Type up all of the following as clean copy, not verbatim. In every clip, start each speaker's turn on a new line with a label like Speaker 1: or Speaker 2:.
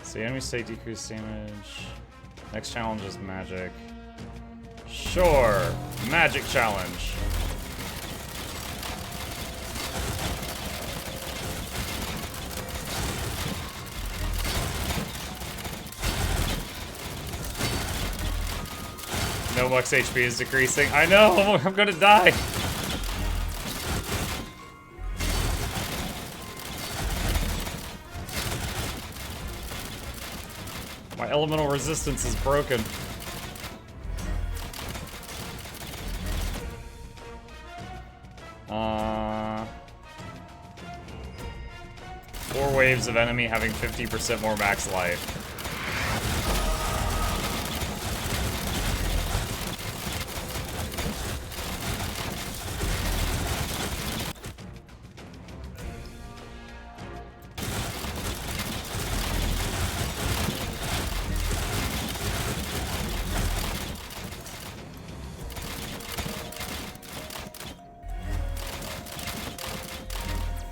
Speaker 1: So the enemies take decreased damage. Next challenge is magic. Sure. Magic challenge. No Muck's HP is decreasing. I know! I'm gonna die! My elemental resistance is broken. Four waves of enemy having 50% more max life.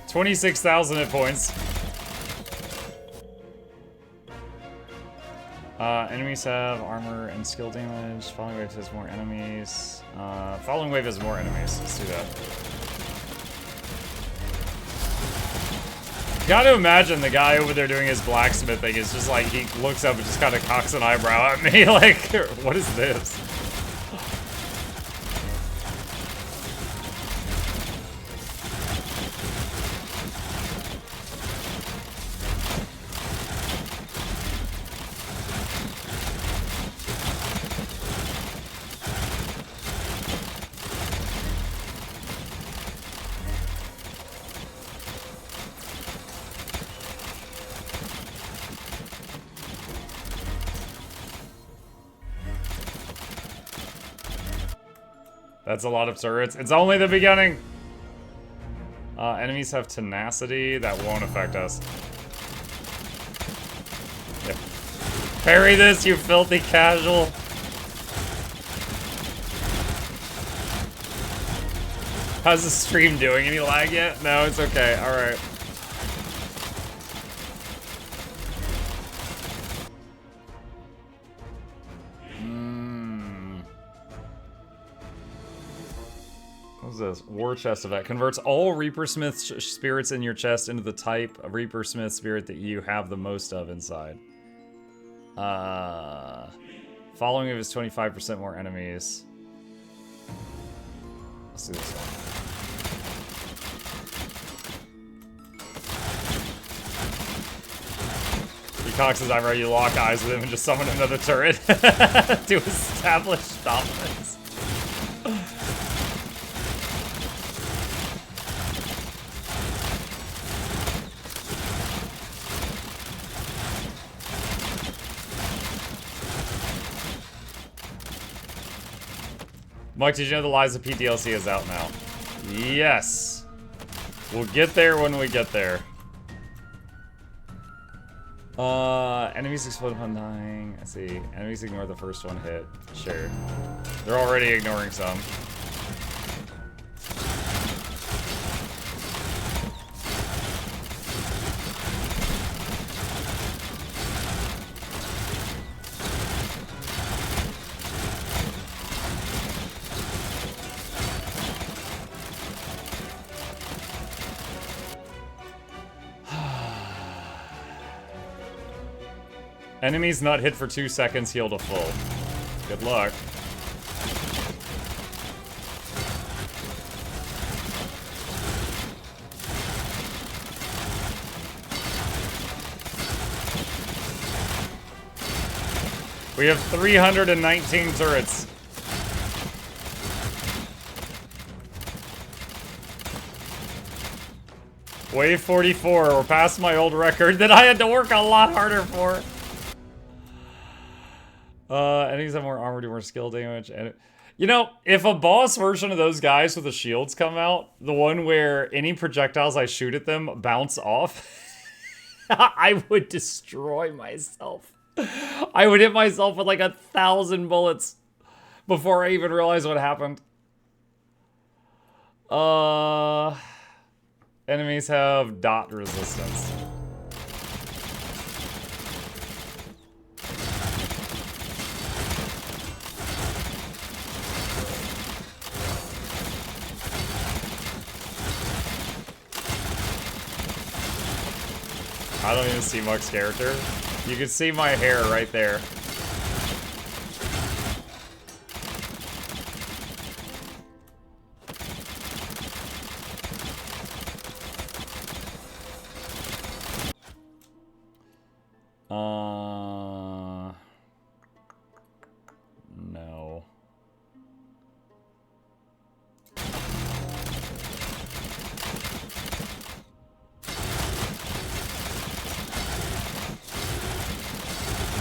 Speaker 1: $26,000 hit points. Enemies have armor and skill damage. Following wave has more enemies. Following wave has more enemies. Let's do that. Gotta imagine the guy over there doing his blacksmithing is just like, he looks up and just kind of cocks an eyebrow at me like, what is this? That's a lot of turrets. It's only the beginning! Enemies have tenacity. That won't affect us. Yep. Parry this, you filthy casual! How's the stream doing? Any lag yet? No, it's okay. Alright. This war chest of that converts all Reaper Smith spirits in your chest into the type of Reaper Smith spirit that you have the most of inside. Following it is 25% more enemies. Let's do this one. He cocks his eyebrow, you lock eyes with him and just summon another turret to establish dominance. Mike, did you know the Lies of P DLC is out now? Yes! We'll get there when we get there. Enemies explode upon dying. I see. Enemies ignore the first one hit. Sure. They're already ignoring some. Enemies not hit for 2 seconds, heal to full. Good luck. We have 319 turrets. Wave 44, we're past my old record that I had to work a lot harder for. Enemies have more armor, do more skill damage, and you know, if a boss version of those guys with the shields come out, the one where any projectiles I shoot at them bounce off, I would destroy myself. I would hit myself with like 1,000 bullets before I even realized what happened. Enemies have dot resistance. I don't even see Muck's character. You can see my hair right there. No.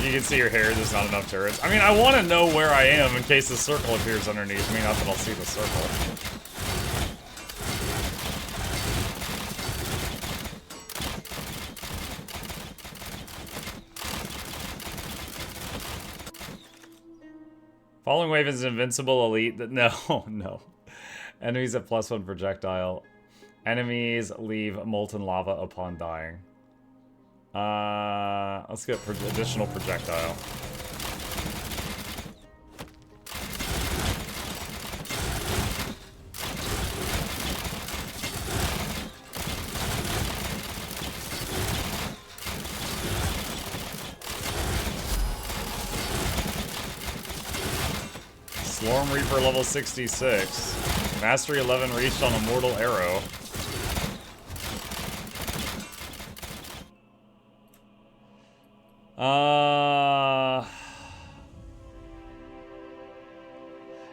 Speaker 1: You can see your hair, there's not enough turrets. I mean, I want to know where I am in case the circle appears underneath me, not that I'll see the circle. Falling Wave is invincible elite. No, no. Enemies at +1 projectile. Enemies leave molten lava upon dying. Let's get additional projectile. Slorm Reaper level 66. Mastery 11 reached on a mortal arrow.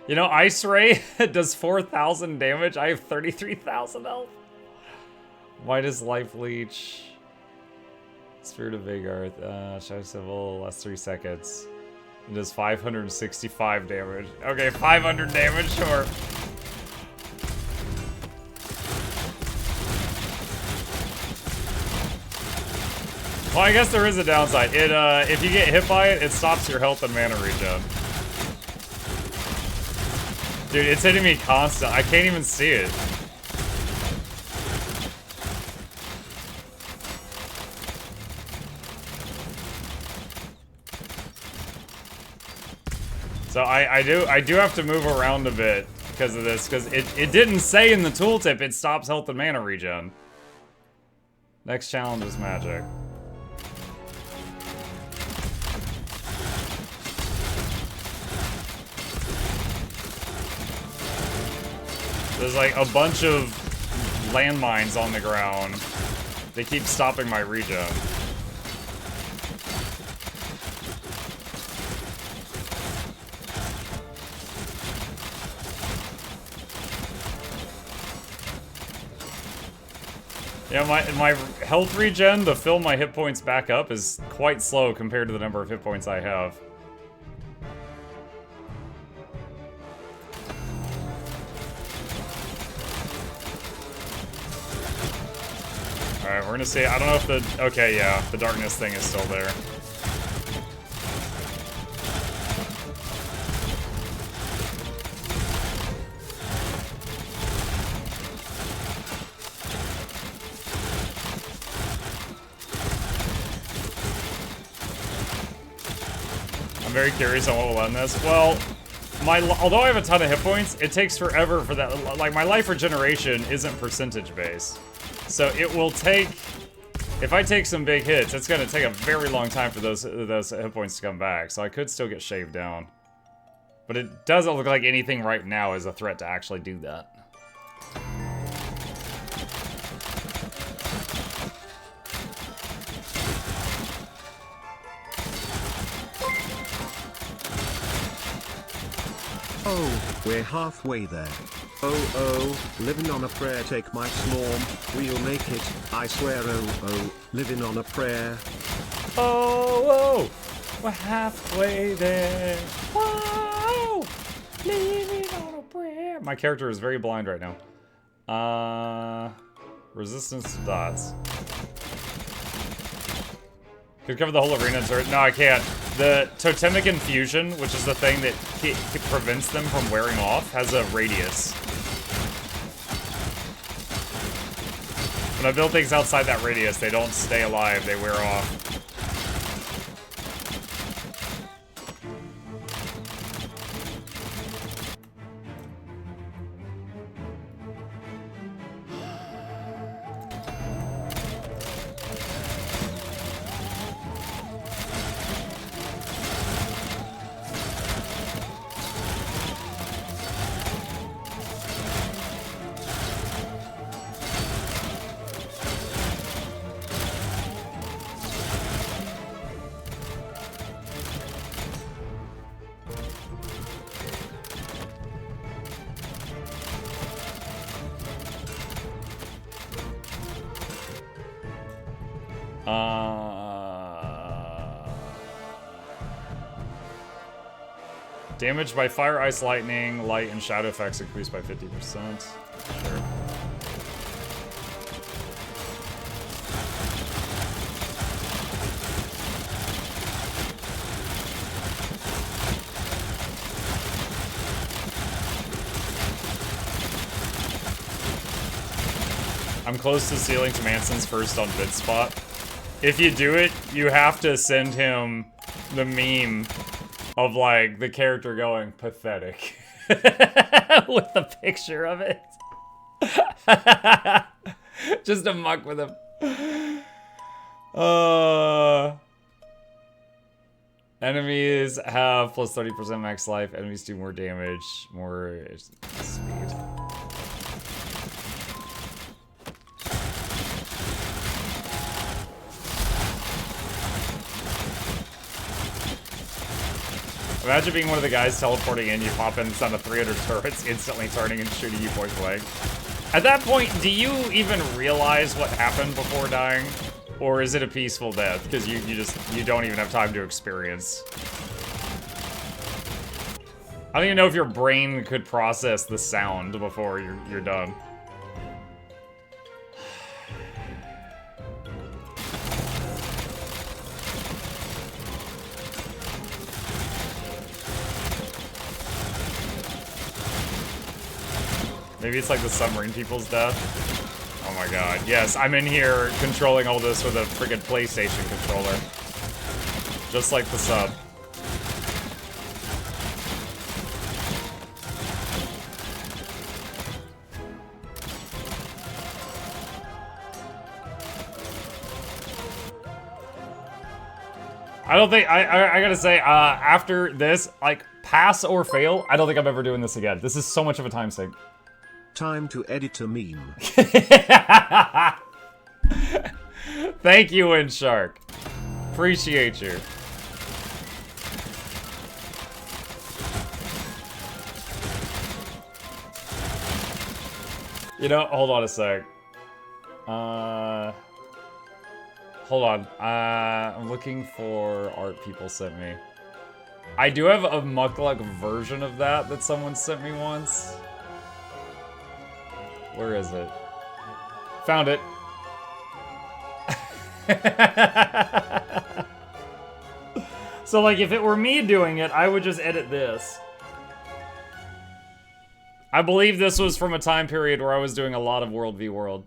Speaker 1: You know, Ice Ray does 4,000 damage. I have 33,000 health. Why does Life Leech? Spirit of Vigor, Shadow Civil, last 3 seconds. It does 565 damage. Okay, 500 damage, sure. Well, I guess there is a downside. It, if you get hit by it, it stops your health and mana regen. Dude, it's hitting me constant. I can't even see it. So I do have to move around a bit because of this, because it didn't say in the tooltip it stops health and mana regen. Next challenge is magic. There's like a bunch of landmines on the ground. They keep stopping my regen. Yeah, my health regen to fill my hit points back up is quite slow compared to the number of hit points I have. Alright, we're gonna see. I don't know if the... Okay, yeah, the darkness thing is still there. I'm very curious on what will end this. Well, although I have a ton of hit points, it takes forever for that. Like, my life regeneration isn't percentage based. So it will take, if I take some big hits, it's gonna take a very long time for those hit points to come back. So I could still get shaved down. But it doesn't look like anything right now is a threat to actually do that.
Speaker 2: Oh, we're halfway there. Oh, living on a prayer, take my Slorm, we'll make it, I swear, oh, living on a prayer.
Speaker 1: Oh, we're halfway there. Whoa, living on a prayer. My character is very blind right now. Resistance to dots. Could cover the whole arena. No, I can't. The Totemic Infusion, which is the thing that prevents them from wearing off, has a radius. When I build things outside that radius, they don't stay alive, they wear off. Damage by fire, ice, lightning, light, and shadow effects increased by 50%. Sure. I'm close to sealing to Manson's first on VidSpot. If you do it, you have to send him the meme of, like, the character going, pathetic. With a picture of it. Just a muck with him. Enemies have plus 30% max life. Enemies do more damage, more speed. Imagine being one of the guys teleporting in, you pop in, son of 300 turrets, instantly turning and shooting you point blank. At that point, do you even realize what happened before dying? Or is it a peaceful death? Because you don't even have time to experience. I don't even know if your brain could process the sound before you're done. Maybe it's like the submarine people's death. Oh my god. Yes, I'm in here controlling all this with a friggin' PlayStation controller. Just like the sub. I don't think, I gotta say, after this, like, pass or fail, I don't think I'm ever doing this again. This is so much of a time sink.
Speaker 2: Time to edit a meme.
Speaker 1: Thank you, Windshark. Appreciate you. You know, hold on a sec. Hold on. I'm looking for art people sent me. I do have a Mukluk version of that someone sent me once. Where is it? Found it. So, like, if it were me doing it, I would just edit this. I believe this was from a time period where I was doing a lot of World v World.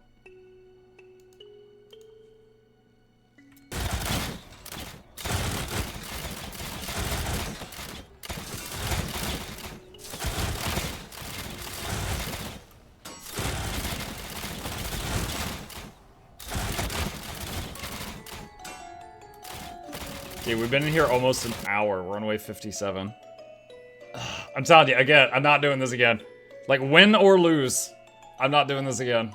Speaker 1: Okay, we've been in here almost an hour. We're on wave 57. I'm telling you, again, I'm not doing this again. Like, win or lose, I'm not doing this again.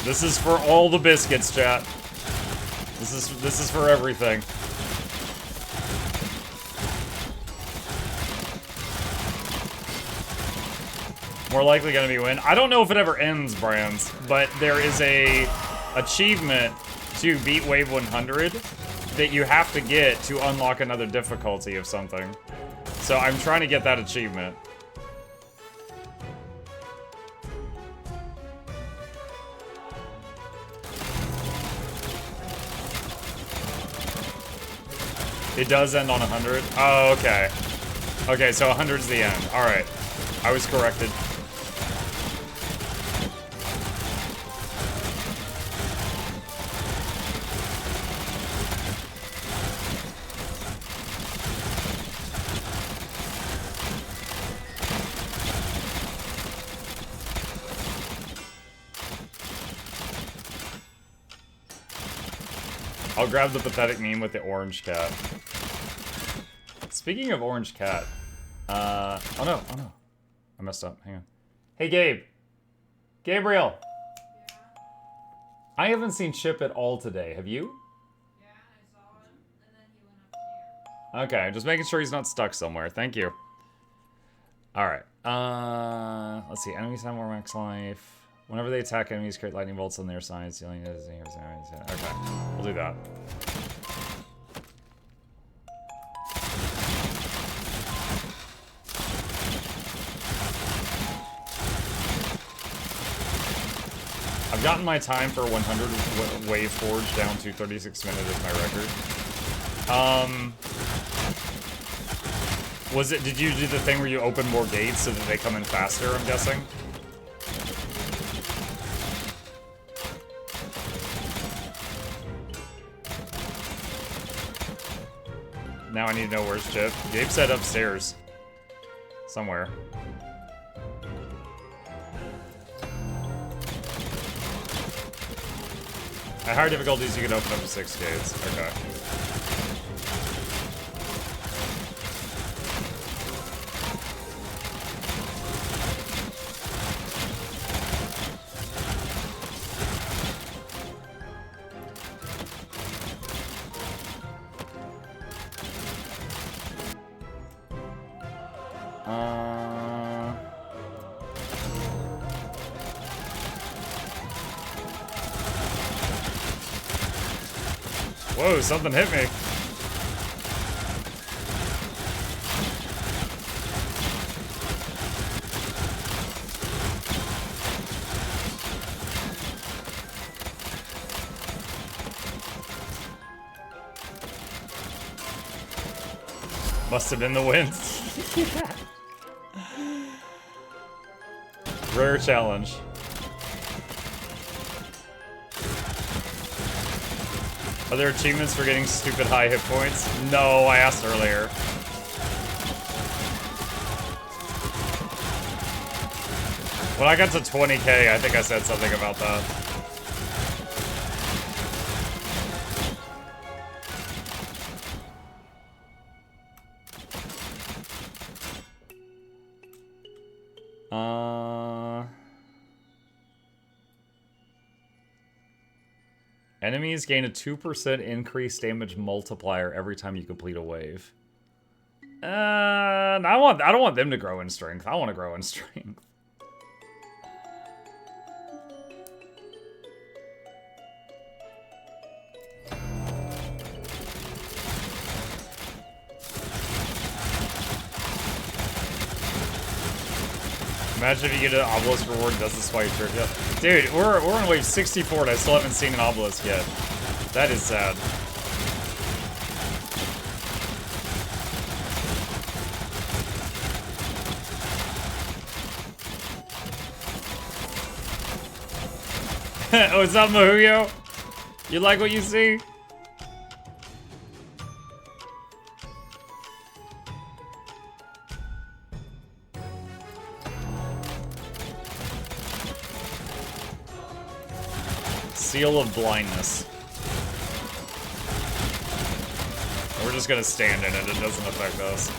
Speaker 1: This is for all the biscuits, chat. This is for everything. More likely gonna be win. I don't know if it ever ends, Brands, but there is a achievement to beat wave 100 that you have to get to unlock another difficulty of something. So I'm trying to get that achievement. It does end on 100? Oh, okay. Okay, so 100's the end. Alright. I was corrected. I'll grab the pathetic meme with the orange cat. Speaking of orange cat, oh no, I messed up, hang on. Hey Gabe. Gabriel.
Speaker 3: Yeah.
Speaker 1: I haven't seen Chip at all today, have you?
Speaker 3: Yeah, I saw him, and then he went upstairs.
Speaker 1: Okay, just making sure he's not stuck somewhere. Thank you. Alright. Let's see. Enemies have more max life. Whenever they attack enemies, create lightning bolts on their sides. Okay, we'll do that. I've gotten my time for 100 Wave Forge down to 36 minutes as my record. Did you do the thing where you open more gates so that they come in faster, I'm guessing? Now I need to know where's Chip. Gabe said upstairs. Somewhere. At higher difficulties, you can open up to 6 gates. Okay. Whoa, something hit me. Must have been the wind. Rare challenge. Are there achievements for getting stupid high hit points? No, I asked earlier. When I got to 20k, I think I said something about that. Enemies gain a 2% increased damage multiplier every time you complete a wave. I don't want them to grow in strength. I want to grow in strength. Imagine if you get an obelisk reward and doesn't swipe your trivia. Dude, we're on wave 64 and I still haven't seen an obelisk yet. That is sad. Oh, it's not Mahuyo? You like what you see? Seal of blindness. We're just gonna stand in it, it doesn't affect us.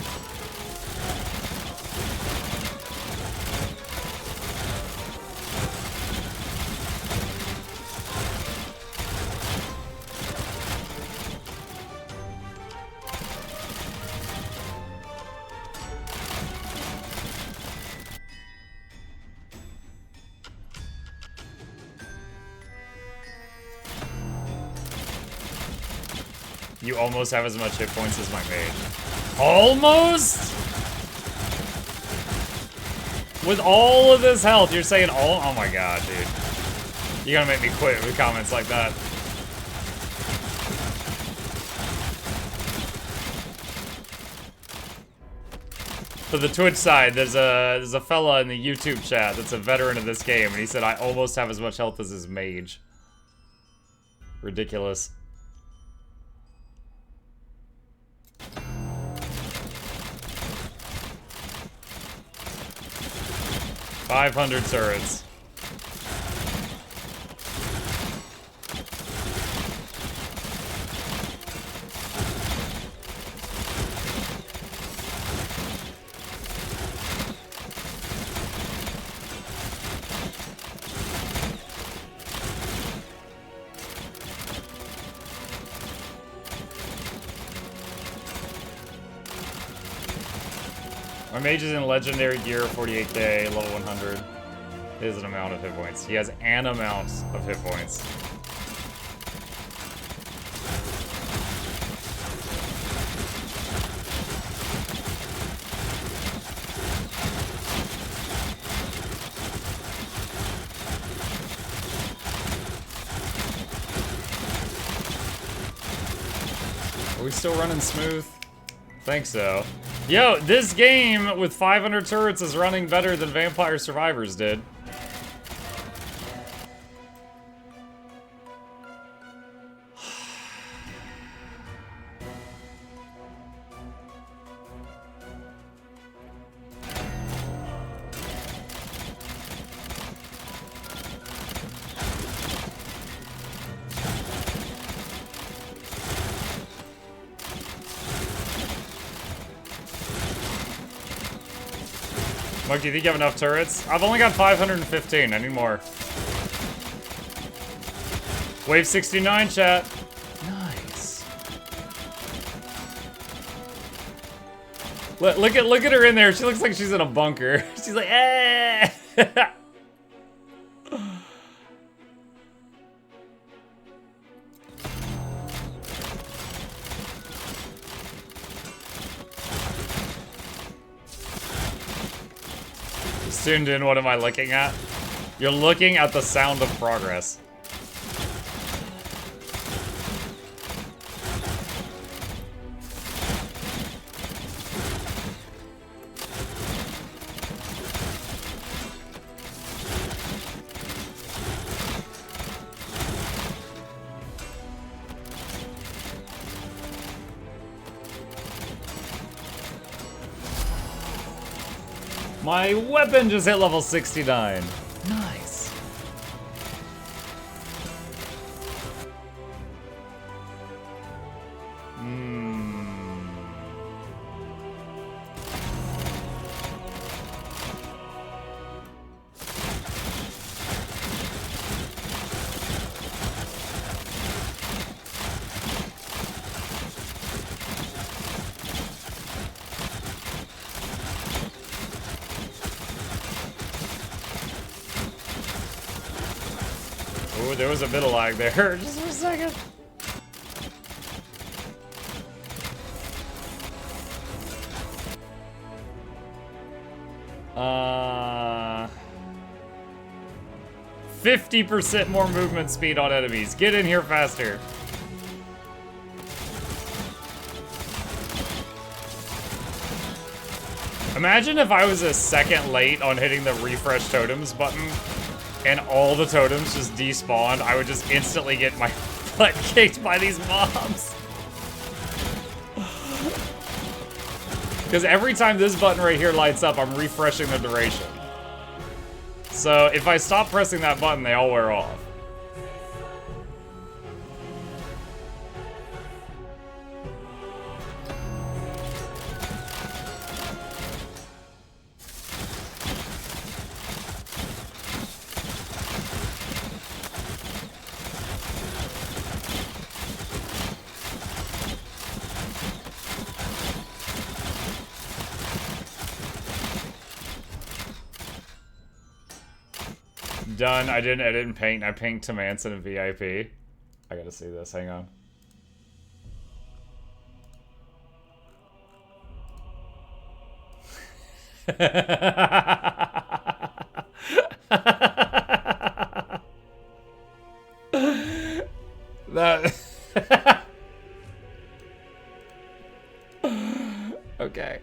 Speaker 1: You almost have as much hit points as my mage. Almost? With all of this health, you're saying all? Oh my god, dude. You're gonna make me quit with comments like that. For the Twitch side, there's a fella in the YouTube chat that's a veteran of this game, and he said I almost have as much health as his mage. Ridiculous. 500 turrets. My mage is in legendary gear, 48k, level 100. Is an amount of hit points. He has an amount of hit points. Are we still running smooth? Think so. Yo, this game with 500 turrets is running better than Vampire Survivors did. Mike, do you think you have enough turrets? I've only got 515. I need more. Wave 69, chat. Nice. Look at her in there. She looks like she's in a bunker. She's like, eh. Tuned in, what am I looking at? You're looking at the sound of progress. My weapon just hit level 69. Nice. Ooh, there was a bit of lag there, just for a second. Uh, 50% more movement speed on enemies. Get in here faster. Imagine if I was a second late on hitting the refresh totems button and all the totems just despawned. I would just instantly get my butt kicked by these mobs. Because every time this button right here lights up, I'm refreshing the duration. So if I stop pressing that button, they all wear off. Done. I didn't edit and paint. I paint to Manson and VIP. I gotta see this. Hang on. That. Okay.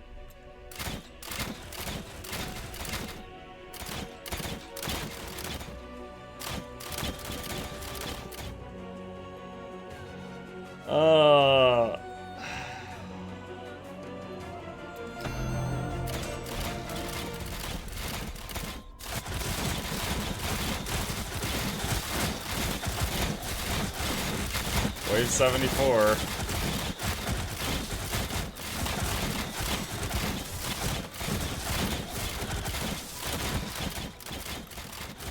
Speaker 1: Wave 74.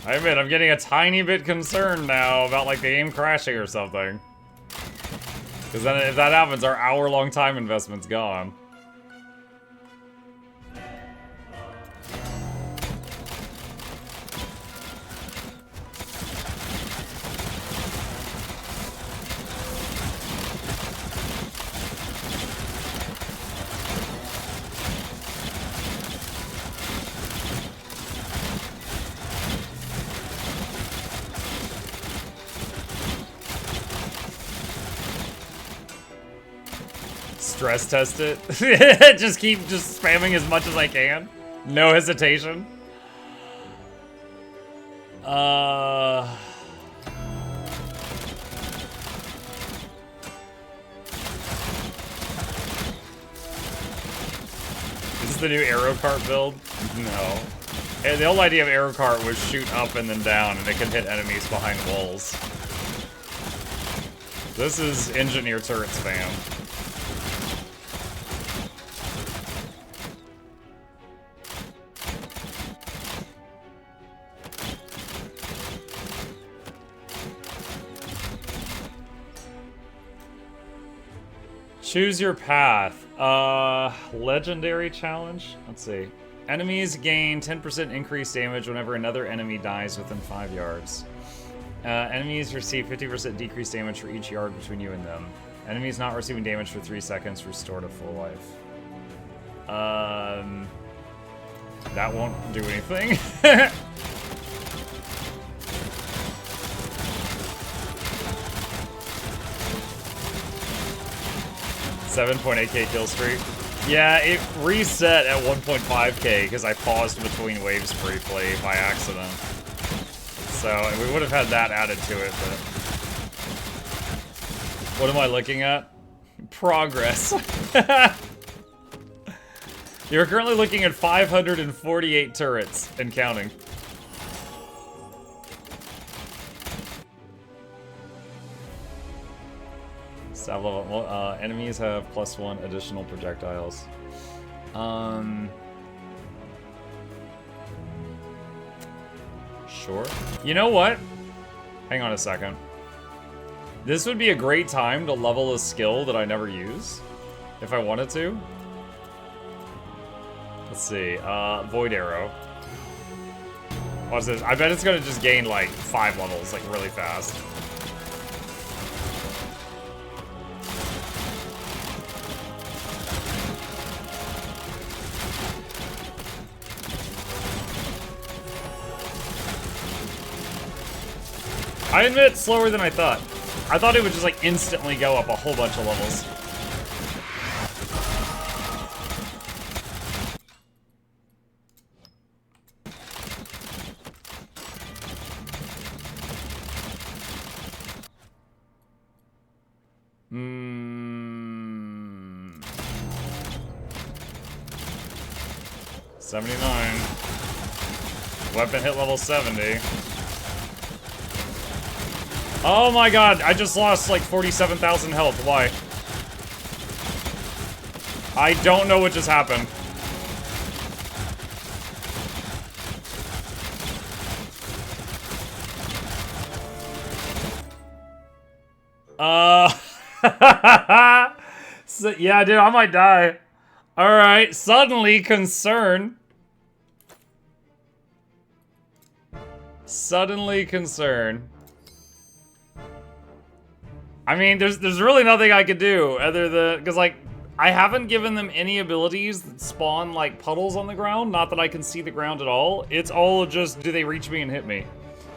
Speaker 1: I admit, I'm getting a tiny bit concerned now about like the game crashing or something. Because then if that happens, our hour-long time investment's gone. stress test it. Just keep spamming as much as I can. No hesitation. Is this the new arrow cart build? No. And the whole idea of arrow cart was shoot up and then down, and it could hit enemies behind walls. This is engineer turrets, fam. Choose your path. Legendary challenge? Let's see. Enemies gain 10% increased damage whenever another enemy dies within 5 yards. Enemies receive 50% decreased damage for each yard between you and them. Enemies not receiving damage for 3 seconds restore to full life. That won't do anything. 7.8k kill streak. Yeah, it reset at 1.5k because I paused between waves briefly by accident. So we would have had that added to it, but... What am I looking at? Progress. You're currently looking at 548 turrets and counting. Stab level. Enemies have +1 additional projectiles. Sure. You know what? Hang on a second. This would be a great time to level a skill that I never use, if I wanted to. Let's see. Void Arrow. Watch this. I bet it's gonna just gain like 5 levels, like really fast. I admit, slower than I thought. I thought it would just like instantly go up a whole bunch of levels. Hmm. 79. Weapon hit level 70. Oh my god, I just lost like 47,000 health. Why? I don't know what just happened. So, yeah, dude, I might die. Alright, suddenly concern. Suddenly concern. I mean, there's really nothing I could do other than, because like, I haven't given them any abilities that spawn like puddles on the ground. Not that I can see the ground at all. It's all just, do they reach me and hit me?